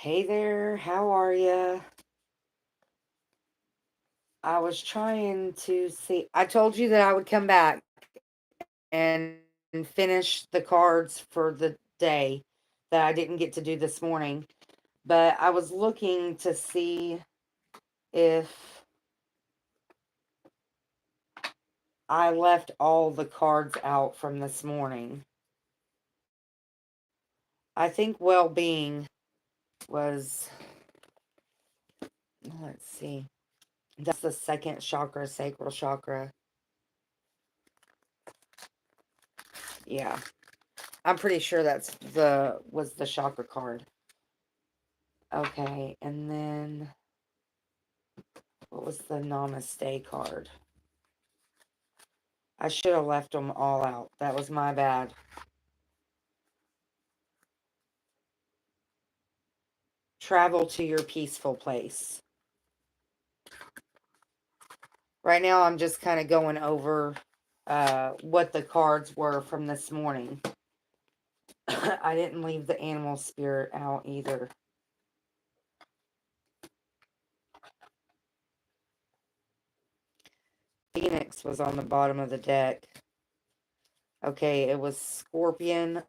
Hey there, how are you? I was trying to see. I told you that I would come back and finish the cards for the day that I didn't get to do this morning. But I was looking to see if I left all the cards out from this morning. I think well being was, let's see, that's the second chakra, sacral chakra. Yeah, I'm pretty sure that's was the chakra card. Okay, and then what was the namaste card? I should have left them all out. That was my bad. Travel to your peaceful place. Right now, I'm just kind of going over what the cards were from this morning. I didn't leave the animal spirit out either. Phoenix was on the bottom of the deck. Okay, it was Scorpion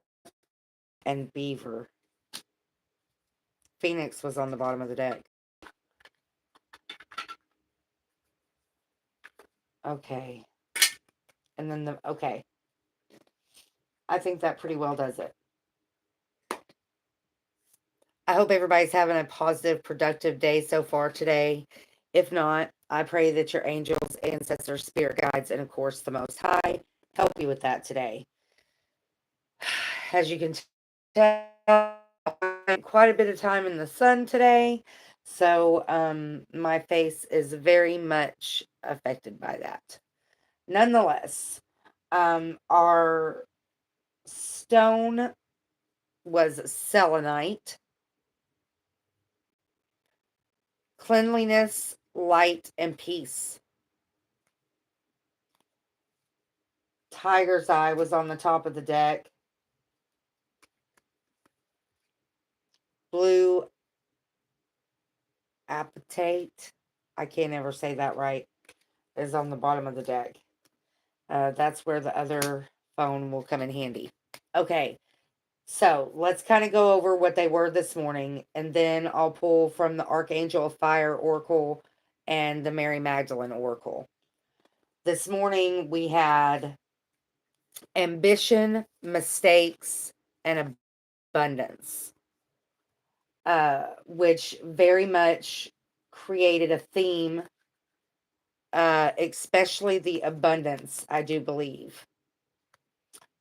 and Beaver. Phoenix was on the bottom of the deck. Okay. And then okay. I think that pretty well does it. I hope everybody's having a positive, productive day so far today. If not, I pray that your angels, ancestors, spirit guides, and of course the Most High help you with that today. As you can tell, I spent quite a bit of time in the sun today, so my face is very much affected by that. Nonetheless, our stone was selenite. Cleanliness, light, and peace. Tiger's Eye was on the top of the deck. Blue Appetite, I can't ever say that right, is on the bottom of the deck. That's where the other phone will come in handy. Okay, so let's kind of go over what they were this morning, and then I'll pull from the Archangel of Fire Oracle and the Mary Magdalene Oracle. This morning we had ambition, mistakes, and abundance, which very much created a theme, especially the abundance, I do believe.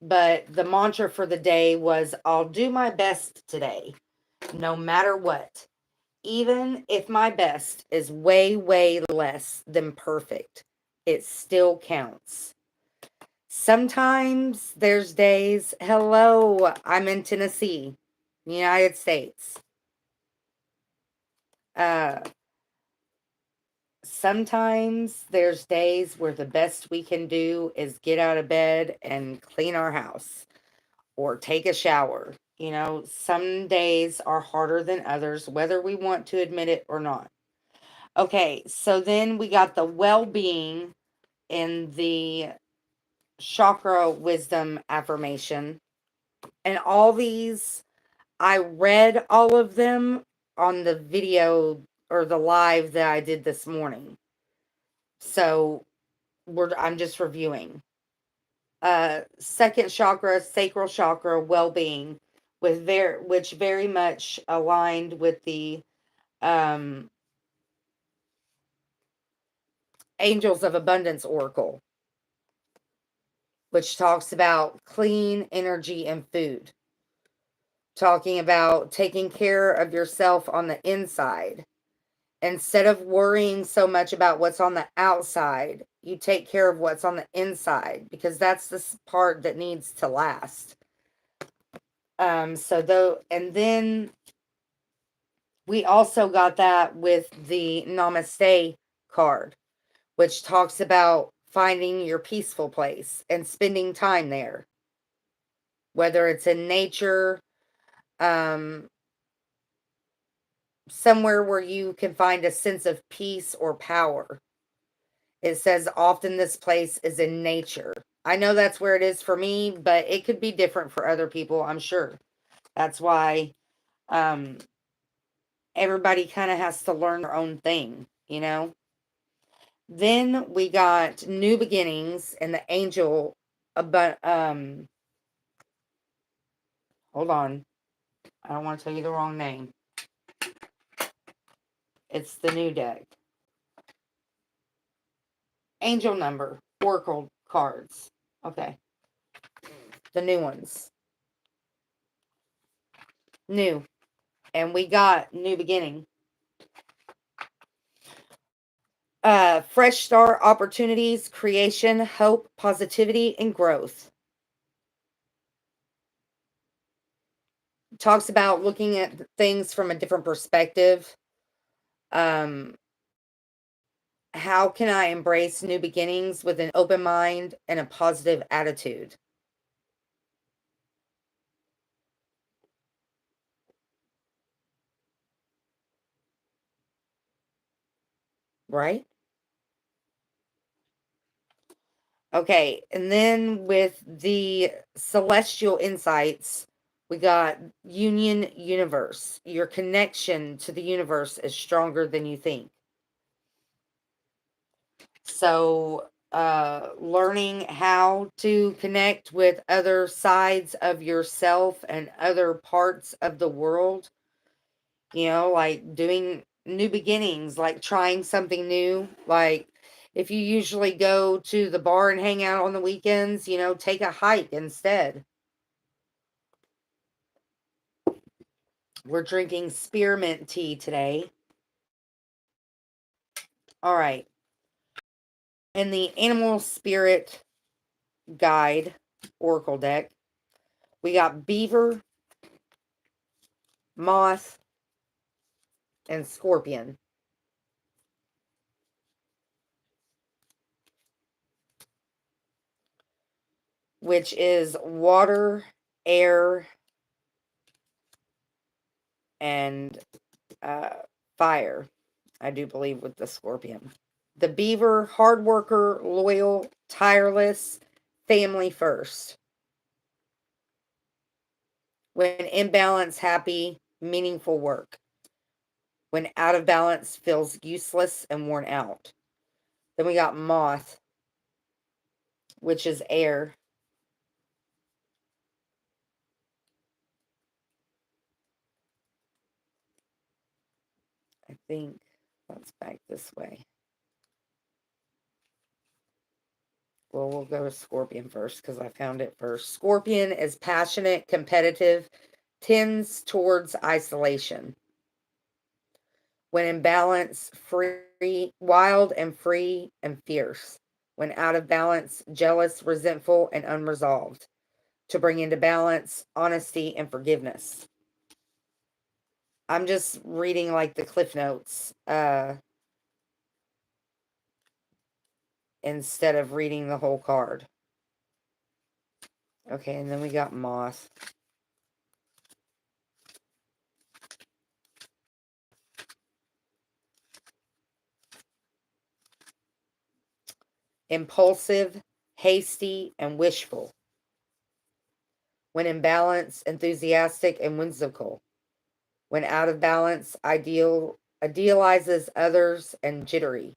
But the mantra for the day was, I'll do my best today, no matter what. Even if my best is way, way less than perfect, it still counts. Sometimes there's days, hello, I'm in Tennessee, United States. Uh, Sometimes there's days where the best we can do is get out of bed and clean our house or take a shower. Some days are harder than others, whether we want to admit it or not. Okay, so then we got the well being in the chakra wisdom affirmation. And all these, I read all of them on the video or the live that I did this morning. So I'm just reviewing. Second chakra, sacral chakra, well-being, which very much aligned with the um, Angels of Abundance Oracle, which talks about clean energy and food, talking about taking care of yourself on the inside. Instead of worrying so much about what's on the outside, you take care of what's on the inside, because that's the part that needs to last. And then we also got that with the Namaste card, which talks about finding your peaceful place and spending time there, whether it's in nature, um, somewhere where you can find a sense of peace or power. It says often this place is in nature. I know that's where it is for me, but it could be different for other people, I'm sure. That's why um, everybody kind of has to learn their own thing, you know? Then we got New Beginnings and the Angel. But hold on. I don't want to tell you the wrong name. It's the new deck. Angel number, Oracle cards. Okay. The new ones. New. And we got New Beginning. Fresh start, opportunities, creation, hope, positivity, and growth. Talks about looking at things from a different perspective. Um, how can I embrace new beginnings with an open mind and a positive attitude? Right? Okay, and then with the celestial insights, we got Union Universe. Your connection to the universe is stronger than you think. So, learning how to connect with other sides of yourself and other parts of the world, like doing new beginnings, like trying something new. Like if you usually go to the bar and hang out on the weekends, take a hike instead. We're drinking spearmint tea today. All right. In the Animal Spirit Guide Oracle deck, we got beaver, moth, and scorpion, which is water, air, and fire, I do believe, with the scorpion. The beaver, hard worker, loyal, tireless, family first. When in balance, happy, meaningful work. When out of balance, feels useless and worn out. Then we got moth, which is air. I think that's back this way. Well, we'll go to Scorpion first because I found it first. Scorpion is passionate, competitive, tends towards isolation. When in balance, free, wild and free and fierce. When out of balance, jealous, resentful, and unresolved. To bring into balance, honesty and forgiveness. I'm just reading like the cliff notes instead of reading the whole card. Okay, and then we got moth. Impulsive, hasty, and wishful. When in balance, enthusiastic and whimsical. When out of balance, idealizes others and jittery.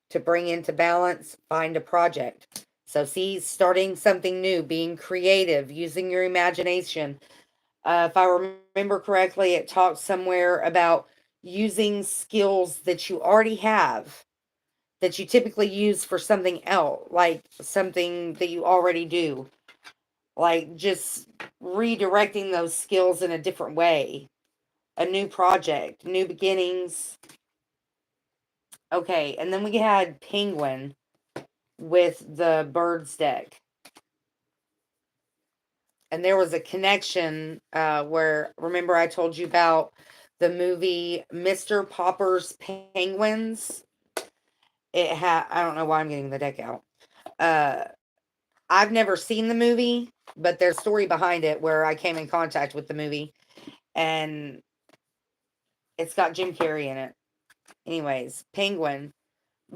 To bring into balance, find a project. So see, starting something new, being creative, using your imagination. If I remember correctly, it talks somewhere about using skills that you already have that you typically use for something else, like something that you already do. Like just redirecting those skills in a different way. A new project, new beginnings. Okay, and then we had Penguin with the Birds deck. And there was a connection where, remember, I told you about the movie Mr. Popper's Penguins? I don't know why I'm getting the deck out. I've never seen the movie, but there's a story behind it where I came in contact with the movie. And It's got Jim Carrey in it. Anyways, Penguin.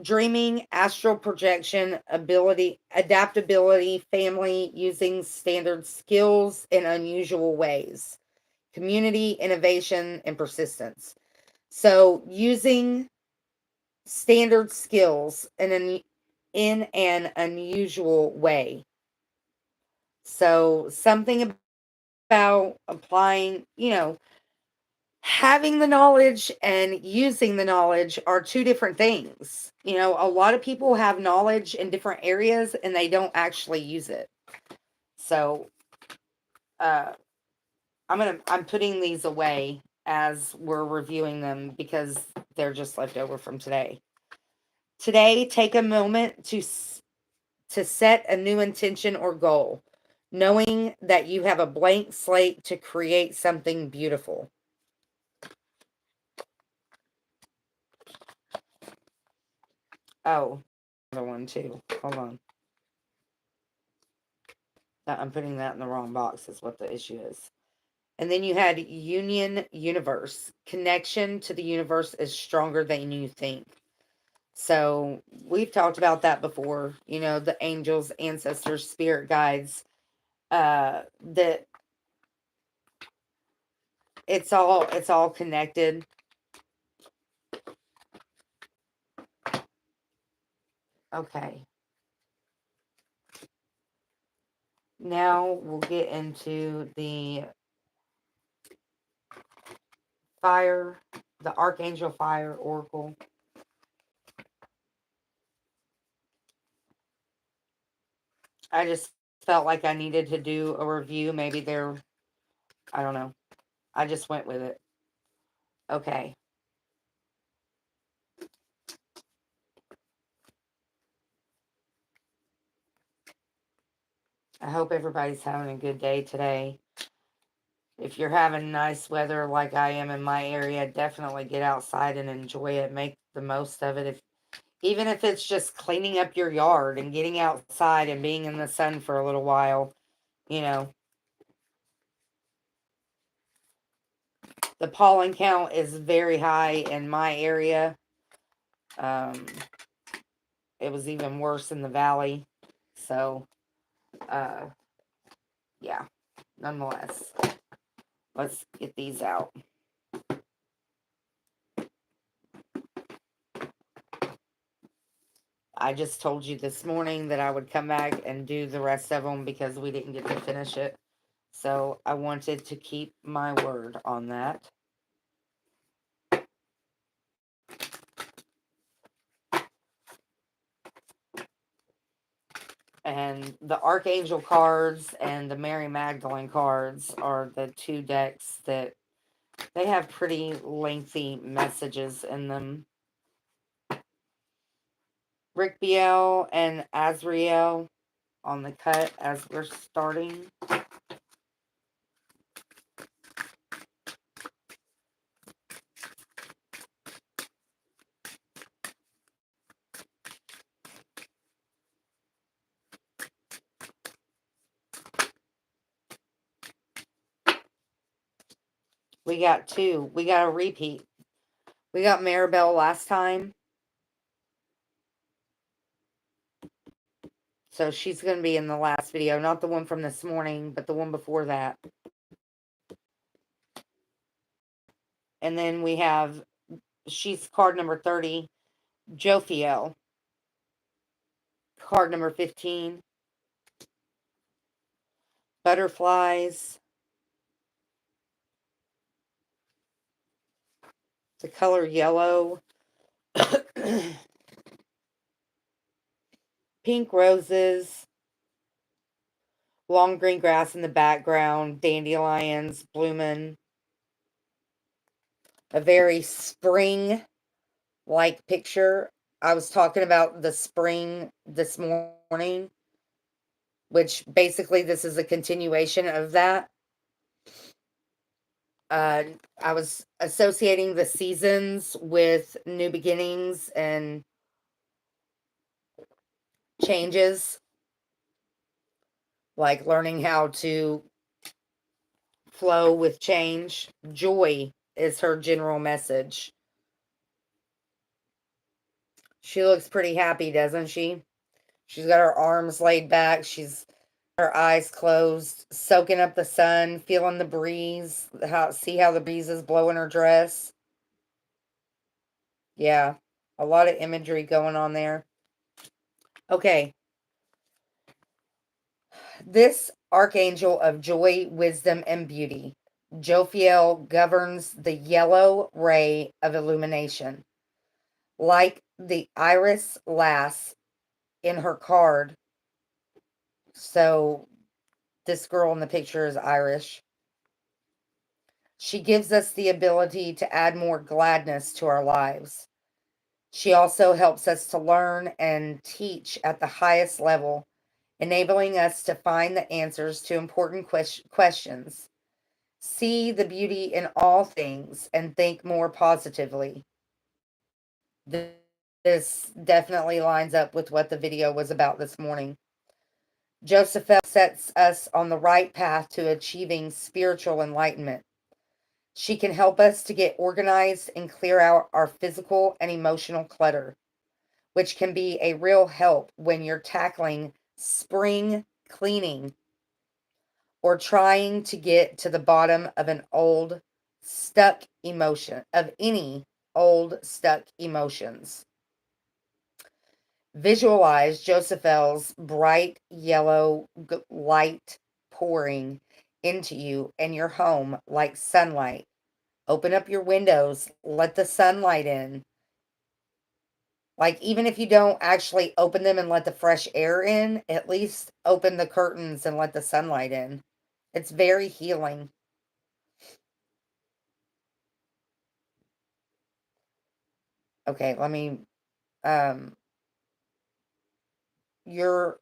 Dreaming, astral projection, ability, adaptability, family, using standard skills in unusual ways, community, innovation, and persistence. So using standard skills in an unusual way. So something about applying, having the knowledge and using the knowledge are two different things. A lot of people have knowledge in different areas and they don't actually use it. So uh, I'm putting these away as we're reviewing them because they're just left over from today. Today, take a moment to set a new intention or goal, knowing that you have a blank slate to create something beautiful. Oh, another one too. Hold on. I'm putting that in the wrong box is what the issue is. And then you had union universe. Connection to the universe is stronger than you think. So we've talked about that before. The angels, ancestors, spirit guides. That it's all connected. Okay. Now we'll get into the fire, the Archangel Fire Oracle. I just felt like I needed to do a review. Maybe I don't know. I just went with it. Okay. I hope everybody's having a good day today. If you're having nice weather like I am in my area, definitely get outside and enjoy it. Make the most of it. Even if it's just cleaning up your yard and getting outside and being in the sun for a little while, the pollen count is very high in my area. It was even worse in the valley. So, yeah, nonetheless, let's get these out. I just told you this morning that I would come back and do the rest of them because we didn't get to finish it. So I wanted to keep my word on that. And the Archangel cards and the Mary Magdalene cards are the two decks that they have pretty lengthy messages in them. Rick Biel and Azrael on the cut as we're starting. We got two. We got a repeat. We got Maribel last time. So she's going to be in the last video. Not the one from this morning, but the one before that. And then we have, she's card number 30, Jophiel. Card number 15, Butterflies. The color yellow. Pink roses. Long green grass in the background. Dandelions blooming. A very spring-like picture. I was talking about the spring this morning, which basically this is a continuation of that. I was associating the seasons with new beginnings and changes, like learning how to flow with change, joy is her general message. She looks pretty happy, doesn't she? She's got her arms laid back. She's her eyes closed, soaking up the sun, feeling the breeze. See how the breeze is blowing her dress? Yeah, a lot of imagery going on there. Okay. This archangel of joy, wisdom, and beauty, Jophiel, governs the yellow ray of illumination. Like the Iris lass in her card. So this girl in the picture is Irish. She gives us the ability to add more gladness to our lives. She also helps us to learn and teach at the highest level, enabling us to find the answers to important questions, see the beauty in all things, and think more positively. This definitely lines up with what the video was about this morning. Josephel sets us on the right path to achieving spiritual enlightenment. She can help us to get organized and clear out our physical and emotional clutter, which can be a real help when you're tackling spring cleaning or trying to get to the bottom of an old stuck emotion, of any old stuck emotions. Visualize Josephel's bright yellow light pouring into you and your home like sunlight. Open up your windows, let the sunlight in. Like, even if you don't actually open them and let the fresh air in, at least open the curtains and let the sunlight in. It's very healing. Okay, let me, your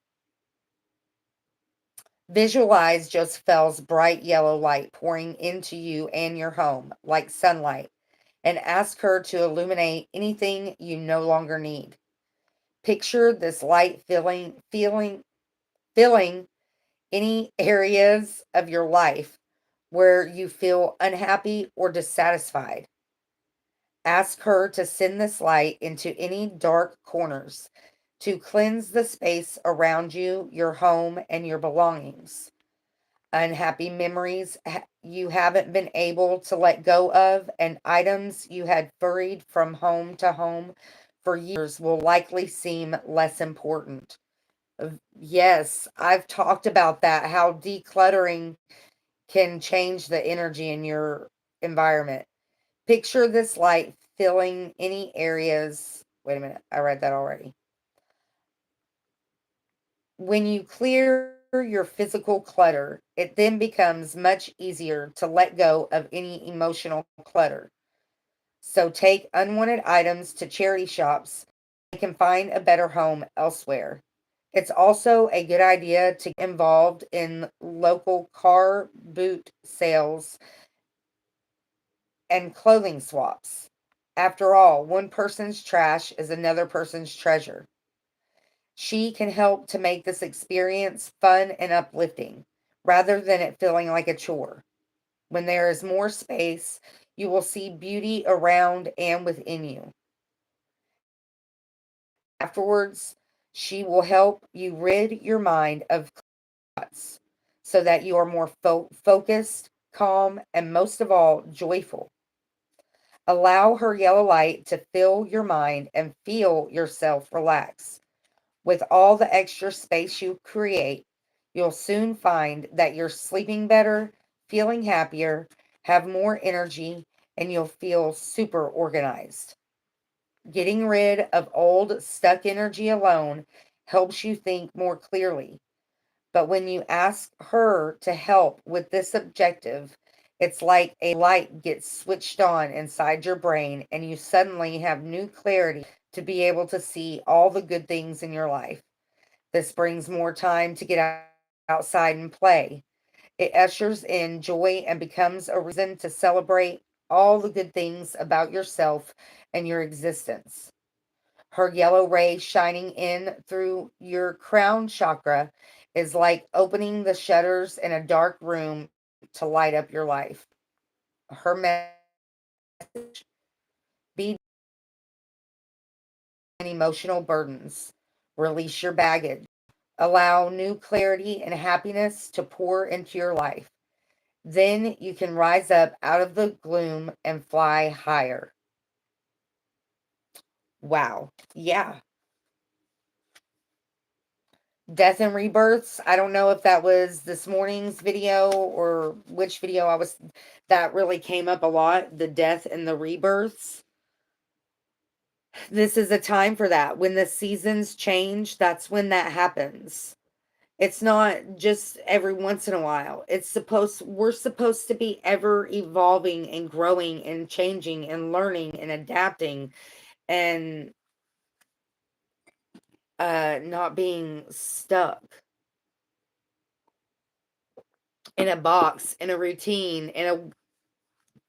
visualize Josephel's bright yellow light pouring into you and your home like sunlight, and ask her to illuminate anything you no longer need. Picture this light filling any areas of your life where you feel unhappy or dissatisfied. Ask her to send this light into any dark corners to cleanse the space around you, your home, and your belongings. Unhappy memories you haven't been able to let go of, and items you had furried from home to home for years will likely seem less important. Yes, I've talked about that, how decluttering can change the energy in your environment. Picture this light filling any areas. Wait a minute, I read that already. When you clear your physical clutter, it then becomes much easier to let go of any emotional clutter. So take unwanted items to charity shops. You can find a better home elsewhere. It's also a good idea to get involved in local car boot sales and clothing swaps. After all, one person's trash is another person's treasure. She can help to make this experience fun and uplifting rather than it feeling like a chore. When there is more space, you will see beauty around and within you. Afterwards, she will help you rid your mind of thoughts so that you are more focused, calm, and most of all, joyful. Allow her yellow light to fill your mind and feel yourself relax. With all the extra space you create, you'll soon find that you're sleeping better, feeling happier, have more energy, and you'll feel super organized. Getting rid of old, stuck energy alone helps you think more clearly. But when you ask her to help with this objective, it's like a light gets switched on inside your brain, and you suddenly have new clarity to be able to see all the good things in your life. This brings more time to get outside and play. It ushers in joy and becomes a reason to celebrate all the good things about yourself and your existence. Her yellow ray shining in through your crown chakra is like opening the shutters in a dark room to light up your life. Her Be emotional burdens. Release your baggage. Allow new clarity and happiness to pour into your life. Then you can rise up out of the gloom and fly higher. Wow. Yeah. Death and rebirths. I don't know if that was this morning's video or which video that really came up a lot. The death and the rebirths. This is a time for that. When the seasons change, that's when that happens. It's not just every once in a while. We're supposed to be ever evolving and growing and changing and learning and adapting and not being stuck in a box, in a routine, in a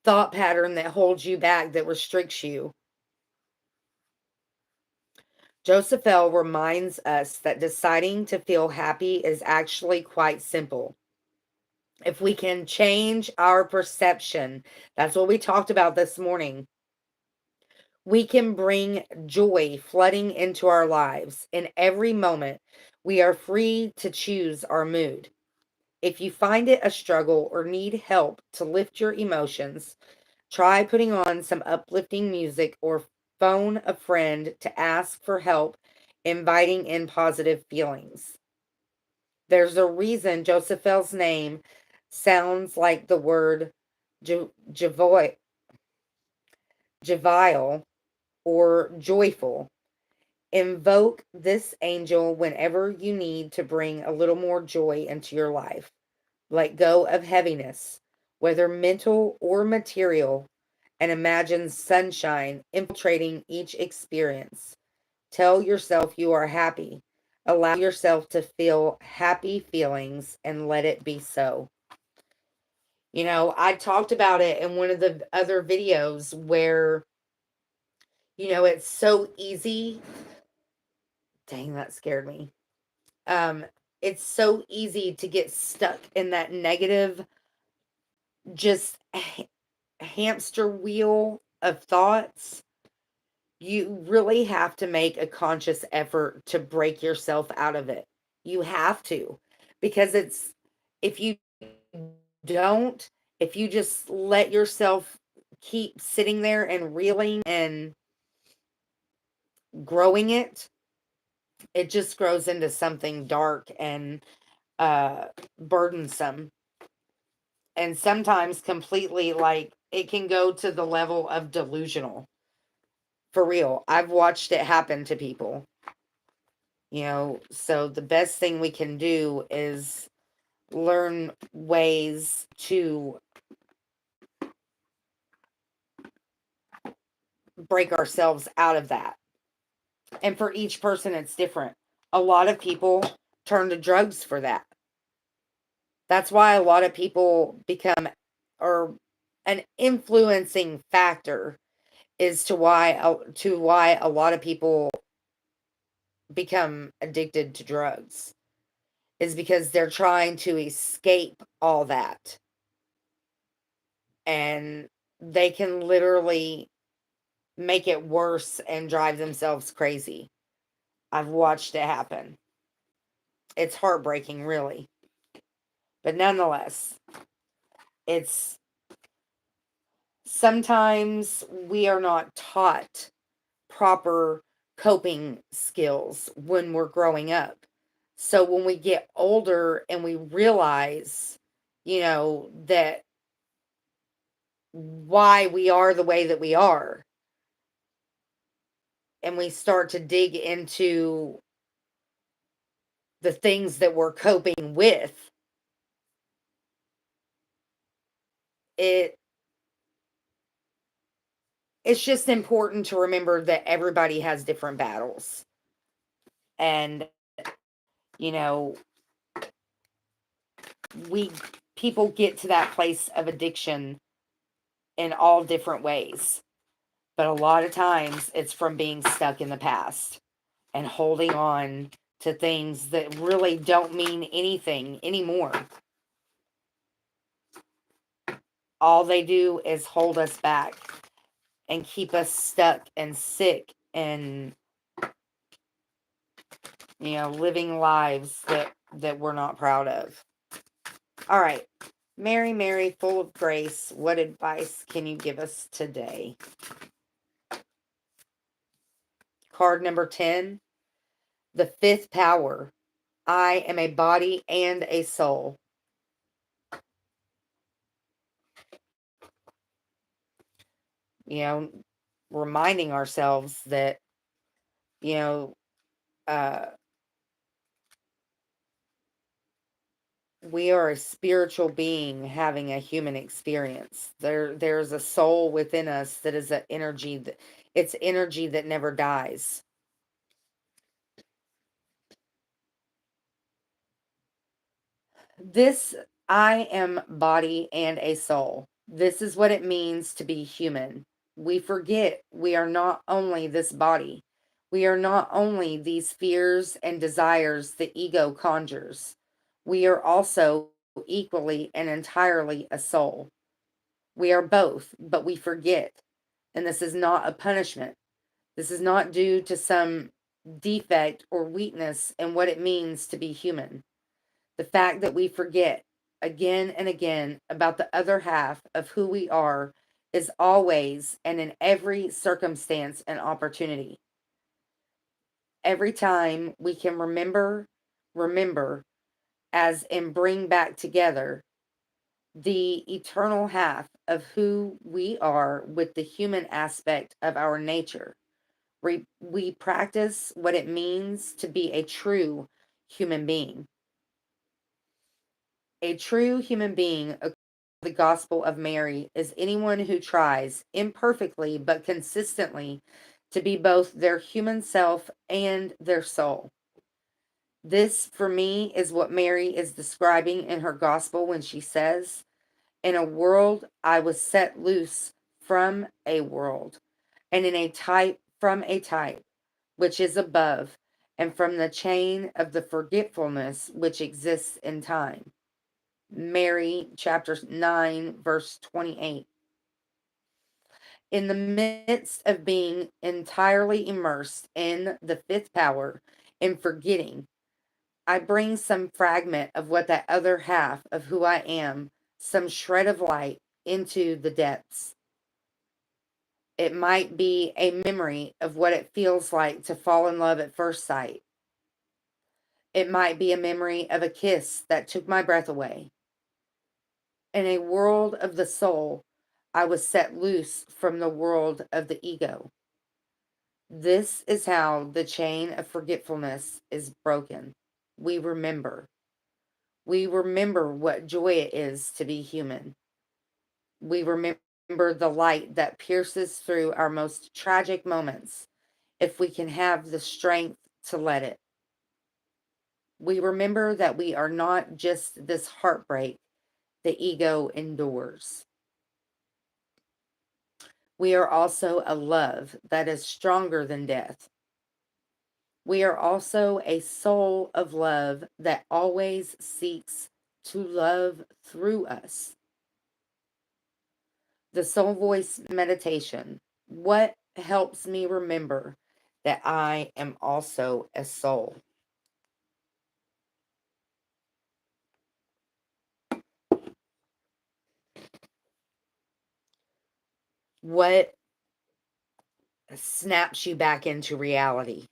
thought pattern that holds you back, that restricts you. Joseph L. reminds us that deciding to feel happy is actually quite simple. If we can change our perception, that's what we talked about this morning, we can bring joy flooding into our lives. In every moment, we are free to choose our mood. If you find it a struggle or need help to lift your emotions, try putting on some uplifting music or phone a friend to ask for help, inviting in positive feelings. There's a reason Joseph L's name sounds like the word jovial or joyful. Invoke this angel whenever you need to bring a little more joy into your life. Let go of heaviness, whether mental or material, and imagine sunshine infiltrating each experience. Tell yourself you are happy. Allow yourself to feel happy feelings and let it be so. I talked about it in one of the other videos where, it's so easy. Dang, that scared me. It's so easy to get stuck in that negative, just hamster wheel of thoughts. You really have to make a conscious effort to break yourself out of it. You have to, because if you don't, if you just let yourself keep sitting there and reeling and growing it just grows into something dark and burdensome. And sometimes completely, like, it can go to the level of delusional. For real. I've watched it happen to people. So the best thing we can do is learn ways to break ourselves out of that. And for each person, it's different. A lot of people turn to drugs for that. That's why a lot of people become, or an influencing factor is to why a lot of people become addicted to drugs, is because they're trying to escape all that. And they can literally make it worse and drive themselves crazy. I've watched it happen. It's heartbreaking, really. But nonetheless, it's sometimes we are not taught proper coping skills when we're growing up. So when we get older and we realize, that why we are the way that we are, and we start to dig into the things that we're coping with, it's just important to remember that everybody has different battles. And, you know, people get to that place of addiction in all different ways. But a lot of times it's from being stuck in the past and holding on to things that really don't mean anything anymore. All they do is hold us back. and keep us stuck and sick and, living lives that we're not proud of. All right. Mary, Mary, full of grace, what advice can you give us today? Card number 10, the fifth power. I am a body and a soul. Reminding ourselves that, uh, we are a spiritual being having a human experience. There's a soul within us that is an energy it's energy that never dies. This I am body and a soul. This is what it means to be human. We forget we are not only this body. We are not only these fears and desires the ego conjures. We are also equally and entirely a soul. We are both, but we forget. And this is not a punishment. This is not due to some defect or weakness in what it means to be human. The fact that we forget again and again about the other half of who we are is always and in every circumstance and opportunity. Every time we can remember, as in bring back together the eternal half of who we are with the human aspect of our nature. We practice what it means to be a true human being. A true human being, according to the Gospel of Mary, is anyone who tries, imperfectly but consistently, to be both their human self and their soul. This, for me, is what Mary is describing in her Gospel when she says, in a world I was set loose from a world, and in a type from a type, which is above, and from the chain of the forgetfulness which exists in time. Mary chapter 9, verse 28. In the midst of being entirely immersed in the fifth power and forgetting, I bring some fragment of what that other half of who I am, some shred of light into the depths. It might be a memory of what it feels like to fall in love at first sight. It might be a memory of a kiss that took my breath away. In a world of the soul, I was set loose from the world of the ego. This is how the chain of forgetfulness is broken. We remember. We remember what joy it is to be human. We remember the light that pierces through our most tragic moments if we can have the strength to let it. We remember that we are not just this heartbreak the ego endures. We are also a love that is stronger than death. We are also a soul of love that always seeks to love through us. The soul voice meditation. What helps me remember that I am also a soul? What snaps you back into reality?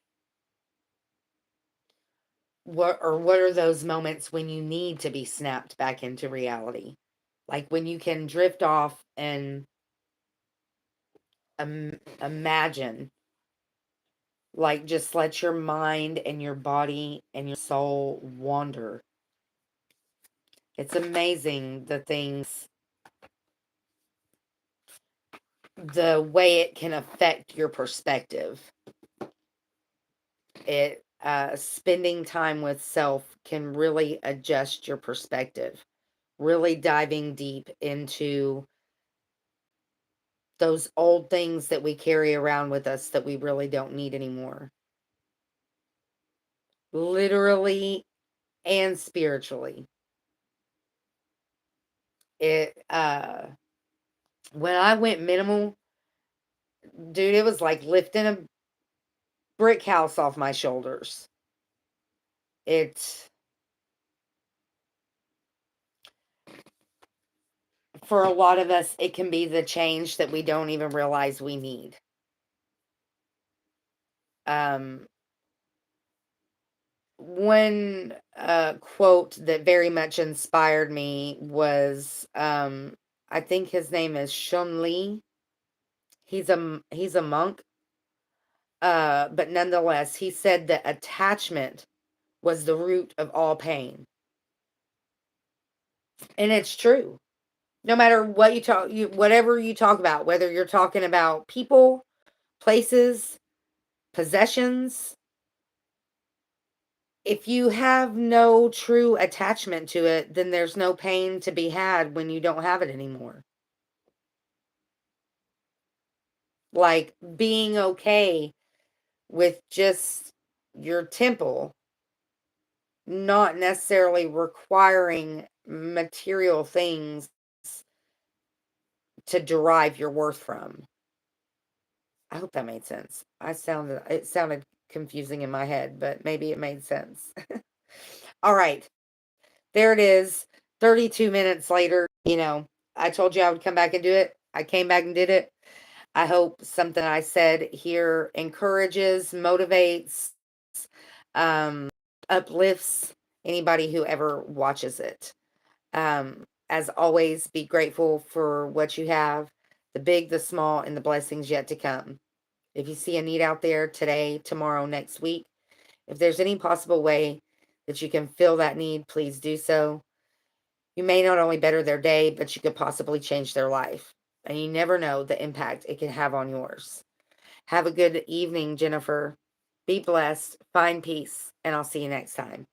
What are those moments when you need to be snapped back into reality? Like when you can drift off and imagine, like just let your mind and your body and your soul wander. It's amazing the way it can affect your perspective. Spending time with self can really adjust your perspective, really diving deep into those old things that we carry around with us that we really don't need anymore. Literally and spiritually. It When I went minimal, Dude, it was like lifting a brick house off my shoulders. It For a lot of us, it can be the change that we don't even realize we need. Um, one quote that very much inspired me was I think his name is Shun Li. He's a monk, but nonetheless, he said that attachment was the root of all pain, and it's true. No matter what whatever you talk about, whether you're talking about people, places, possessions, if you have no true attachment to it, then there's no pain to be had when you don't have it anymore. Like being okay with just your temple not necessarily requiring material things to derive your worth from. I hope that made sense. It sounded confusing in my head, but maybe it made sense. All right. There it is. 32 minutes later, I told you I would come back and do it. I came back and did it. I hope something I said here encourages, motivates, um, uplifts anybody who ever watches it. As always, be grateful for what you have, the big, the small, and the blessings yet to come. If you see a need out there today, tomorrow, next week, if there's any possible way that you can fill that need, please do so. You may not only better their day, but you could possibly change their life. And you never know the impact it can have on yours. Have a good evening, Jennifer. Be blessed, find peace, and I'll see you next time.